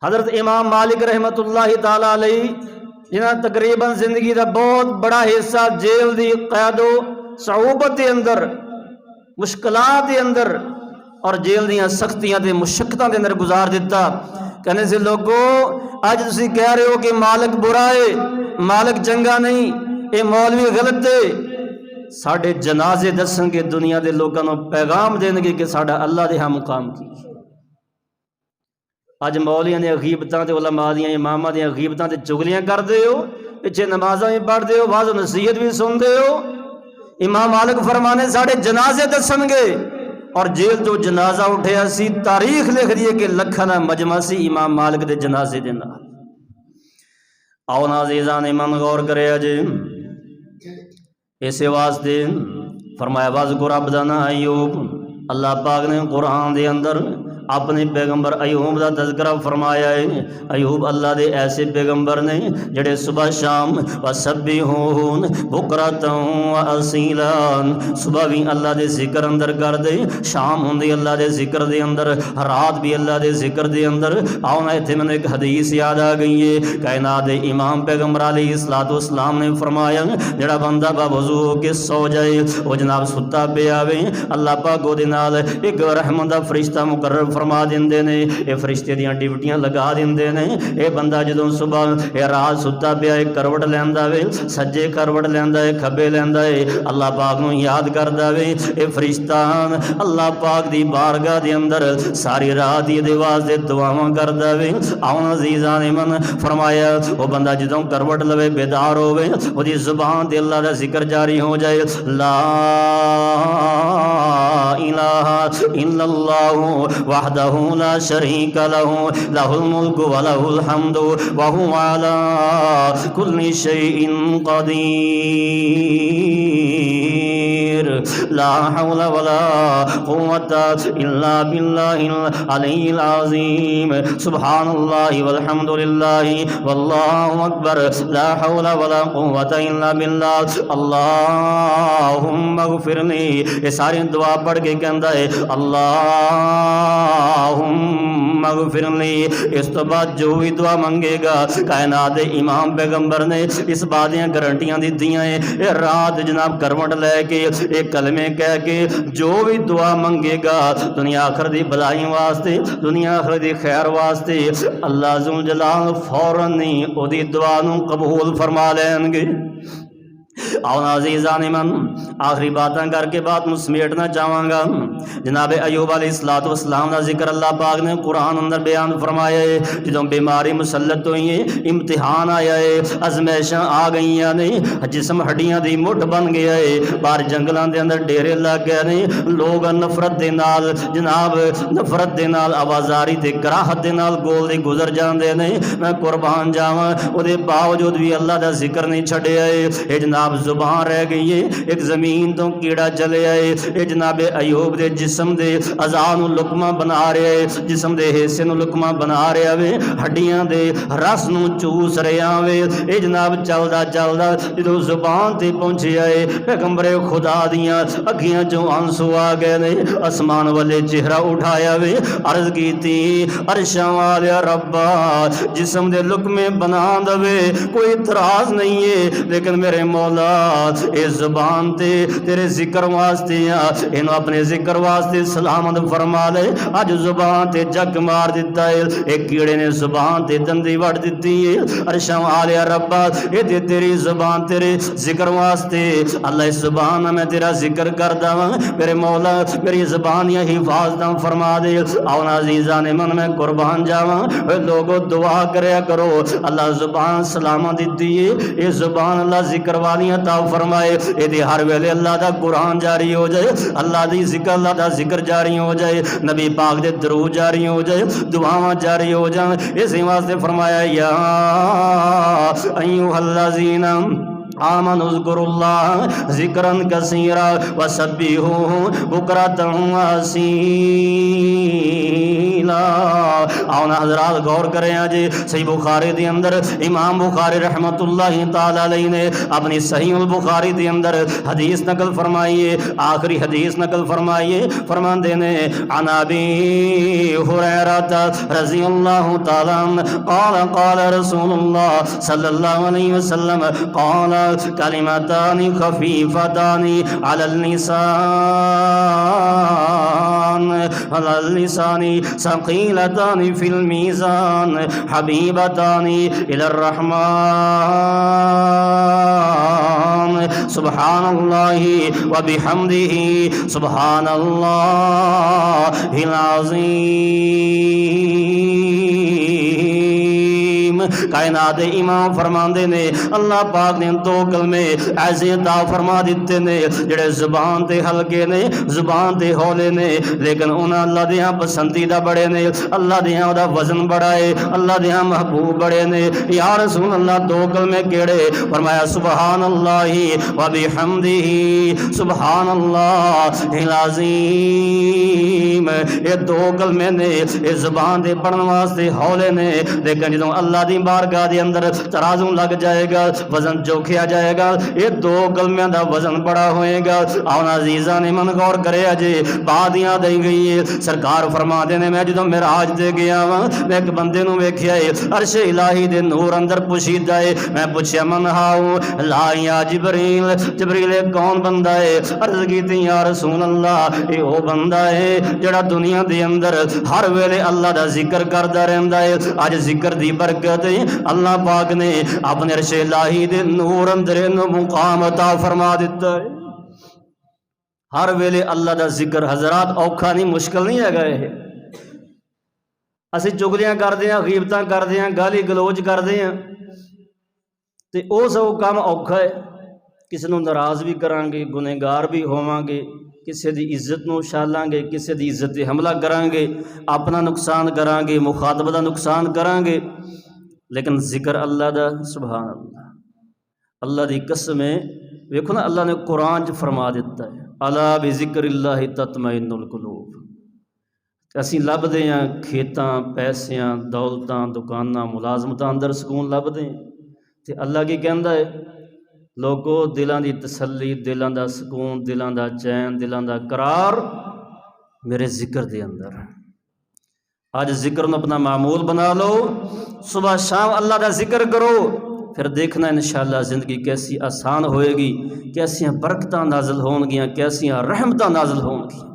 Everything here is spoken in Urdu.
حضرت امام مالک رحمت اللہ تعالی علیہ جنہاں تقریباً زندگی دا بہت بڑا حصہ جیل دی قید و صعوبت دے اندر، مشکلات دے اندر اور جیل دیاں سختیاں دے مشقتاں دے اندر گزار دیتا۔ کہنے سے لوگو آج تسی کہہ رہے ہو کہ مالک برا ہے، مالک چنگا نہیں، اے مولوی غلط دے، ساڑھے جنازے دسن کے دنیا دے لوگاں نو پیغام دین گے کہ ساڑھا اللہ دے ہاں مقام کی۔ آج مولیاں دے غیبتاں تے علماء دیاں اماماں دیاں غیبتاں تے چگلیاں کر دے ہو، پچھے نمازاں بھی پڑھ دے ہو، واعظ و نصیحت بھی سن دے ہو۔ امام مالک فرمانے ساڑھے جنازے دسن گے، اور جیل تو جنازہ اٹھے سی، تاریخ لکھ دیئے کہ لکھنا مجمع سی امام مالک دے جنازے دینا۔ آؤ نازیزان ایمان غور کرے اجے اسے واسطے فرمایا وَاذْكُرْ عَبْدَنَا ایوب، اللہ پاک نے قرآن دے اندر اپنے پیغمبر ایوب دا تذکرہ فرمایا ہے۔ ایوب اللہ دے ایسے پیغمبر نے جڑے صبح شام وَسَبِّحُوهُ بُكْرَةً وَأَصِيلًا، صبح بھی اللہ دے ذکر اندر کر دے، شام ہوندی اللہ دے ذکر دے اندر، رات بھی اللہ دے ذکر دے اندر۔ آؤ نا ایتھے میں ایک حدیث یاد آ گئی ہے، کائنات دے امام پیغمبر علیہ السلام نے فرمایا جڑا بندہ باوضو ہو کے سو جائے، وہ جناب ستا پہ آوے، اللہ پاک دے نال ایک رحمت دا فرشتہ مقرر فرما دیندے نے، اے فرشتے دیاں ڈیوٹیاں لگا دیندے نے۔ اے بندہ جدوں صبح اے رات ستا پیا اے کروٹ لیندا وے، سجے کروٹ لیندا اے، کھبے لیندا اے، اللہ پاک نو یاد کردا وے، اے فرشتہ اللہ پاک دی بارگاہ دے اندر ساری رات دے واسطے دعاواں کردا وے۔ آؤ عزیزان من فرمایا او بندہ جدوں کروٹ لوے بیدار ہوے، اودی زبان تے اللہ دا ذکر جاری ہو جائے، لا الہ الا اللہ وحدہ لا شریک لہ لہ الملک ولہ الحمد وہو علی کل شیء قدیر، لا حول ولا قوة الا باللہ العلی العظیم، سبحان اللہ والحمد للہ واللہ اکبر، لا حول ولا قوة الا باللہ، اللہم اغفر لی۔ یہ ساری دعا پڑھ کے کہندا ہے اللہم اغفر لی۔ اس تو بعد جو بھی دعا منگے گا، کائنات امام پیغمبر نے اس بات دیاں گارنٹیاں دتیاں ہیں، اے رات جناب کروٹ لے کے ایک کلمے کہہ کے جو بھی دعا منگے گا دنیا آخر دی بلائی واسطے، دنیا آخر دی خیر واسطے، اللہ ذوالجلال فوراً نہیں او دی دعا نو قبول فرما لین گے۔ آؤ عزیزان من آخری باتاں کر کے بات میں سمیٹنا چاہواں گا۔ جناب ایوب علیہ السلام کا ذکر اللہ پاک نے قرآن اندر بیان فرمایا ہے، جدوں بیماری مسلط ہوئی ہے، امتحان آیا ہے، ازمائشاں آ گئیاں نے، جسم ہڈیاں دی مٹھ بن گیا ہے، باہر جنگلاں دے اندر ڈیرے لگ گئے نے، لوگ نفرت دے نال جناب نفرت دے نال آوازاری تے کراہت دے نال گول دے گزر جاندے نے۔ میں قربان جاواں او دے باوجود بھی اللہ دا ذکر نہیں چھڈیا ہے، اے جناب زبان رہ گئی ہے، ایک زمین تو کیڑا چلے آئے، اے جناب ایوب دے جسم دے اعضاء نو لقمہ بنا رہے آئے، جسم دے حصے نو لقمہ بنا رہے آوے، ہڈیاں دے رس نو چوس رہے آوے، اے جناب چلدا چلدا جدوں زبان تے پہنچے آئے، پیغمبر خدا دیاں اکھیاں چوں آنسو آ گئے نے، آسمان والے چہرہ اٹھایا وے، عرض کیتی عرشاں والے ربا جسم دے لقمے بنا دے، کوئی اعتراض نہیں ہے، لیکن میرے مولا اے زبان تے تیرے ذکر واسطے انہوں اپنے ذکر واسطے سلامت فرما لے۔ اج زبان تے جگ مار دیتا ہے، ایک کیڑے نے زبان تے دندی وڑ دیتی ہے، عرشاں والے ربا اے تے تیری زبان تیرے ذکر واسطے، اللہ اس زبان میں تیرا ذکر کردا ہاں، میرے مولا میری زبان یا حفاظتاں فرما دے۔ آؤ عزیزان من میں قربان جاواں، اے لوگو دعا کریا کرو، اللہ زبان سلامت دیتی ہے، اے زبان اللہ ذکر والیاں عطا فرمائے، اے دی ہر ویلے اللہ دا قرآن جاری ہو جائے، اللہ دی ذکر اللہ دا ذکر جاری ہو جائے، نبی پاک دے درود جاری ہو جائے، دعاواں جاری ہو جائیں۔ اسی واسطے فرمایا یا ایھا الذین آمنوا اذکروا اللہ ذکرا کثیرا وسبحوہ بکرۃ وأصیلا۔ آؤ نا حضرات غور کریں جی، صحیح بخاری دے اندر امام بخاری رحمت اللہ تعالی علیہ نے اپنی صحیح البخاری دے اندر حدیث نقل فرمائیے، آخری حدیث نقل فرمائیے، فرماندے نے عن ابی ہریرہ رضی اللہ تعالی عنہ قال قال رسول اللہ صلی اللہ علیہ وسلم قال کلمتان خفیفتان علی اللسان ثقیلتان فی المیزان حبیبتان الی الرحمن سبحان اللہ وبحمدہ سبحان اللہ العظیم۔ کائنات امام فرماندے نے اللہ پاک نے دو کلمے ایسے عطا فرما دیتے نے جڑے زبان تے ہلکے نے، زبان تے ہولے نے، لیکن انہاں اللہ دیاں پسندیدہ بڑے نے، اللہ دیاں دا وزن بڑا ہے، اللہ دیاں محبوب بڑے نے۔ یا رسول اللہ دو کلمے کیڑے؟ فرمایا سبحان اللہ وبحمدہ سبحان اللہ العظیم۔ یہ دو کلمے نے، یہ زبان دے پڑھن واسطے ہولے نے، لیکن جدوں اللہ دی بارگاہ دے اندر ترازو لگ جائے گا، وزن جوکھیا جائے گا، یہ دو کلمیاں دا وزن بڑا ہوئے گا۔ آؤ عزیزاں نے من غور کرے جے، بادیاں دے گئی ہے، سرکار فرما دے نے میں جدوں معراج دے گیا وا، میں ایک بندے نو ویکھیا ہے عرش الہی دے نور اندر پوشیدہ ہے، میں پوچھیا من ہاؤ؟ لا یا جبریل، جبریل کون بندہ ہے؟ عرض کیتی یا رسول اللہ اے او بندہ ہے جڑا دنیا دے اندر ہر ویلے اللہ دا ذکر کردا رہندا ہے۔ اج ذکر دی برکت اللہ پاک نے اپنے عرش الہی دے نور اندر مقام عطا فرما دیتا ہے۔ ہر ویلے اللہ دا ذکر حضرات اوکھا نہیں، مشکل نہیں ہے گئے۔ اسی چگلیاں کردے ہیں، غیبتاں کردے ہیں، گالی گلوچ کردے ہیں، تے او سو کام اوکھا ہے۔ کسی نو ناراض بھی کران گے، گنہگار بھی ہوواں گے، کسی دی عزت نو شالاں گے، کسی دی عزت تے حملہ کران گے، اپنا نقصان کران گے، مخاطب دا نقصان کران گے، لیکن ذکر اللہ دا سبحان اللہ، اللہ دی قسم ہے۔ ویکھو نا اللہ نے قرآن چ فرما دیتا ہے الا بذکر اللہ تطمئن القلوب۔ اسی لبدے ہیں کھیتاں، پیسیاں، دولتاں، دکاناں، ملازمتاں اندر سکون لبدے ہیں، تے اللہ کی کہندا ہے لوگو دلاں دی تسلی، دلاں دا سکون، دلاں دا چین، دلاں دا قرار میرے ذکر دے اندر۔ آج ذکر نو اپنا معمول بنا لو، صبح شام اللہ دا ذکر کرو، پھر دیکھنا انشاءاللہ زندگی کیسی آسان ہوئے گی، کیسیاں برکتاں نازل ہون گیاں، کیسیاں رحمتاں نازل ہون گیاں۔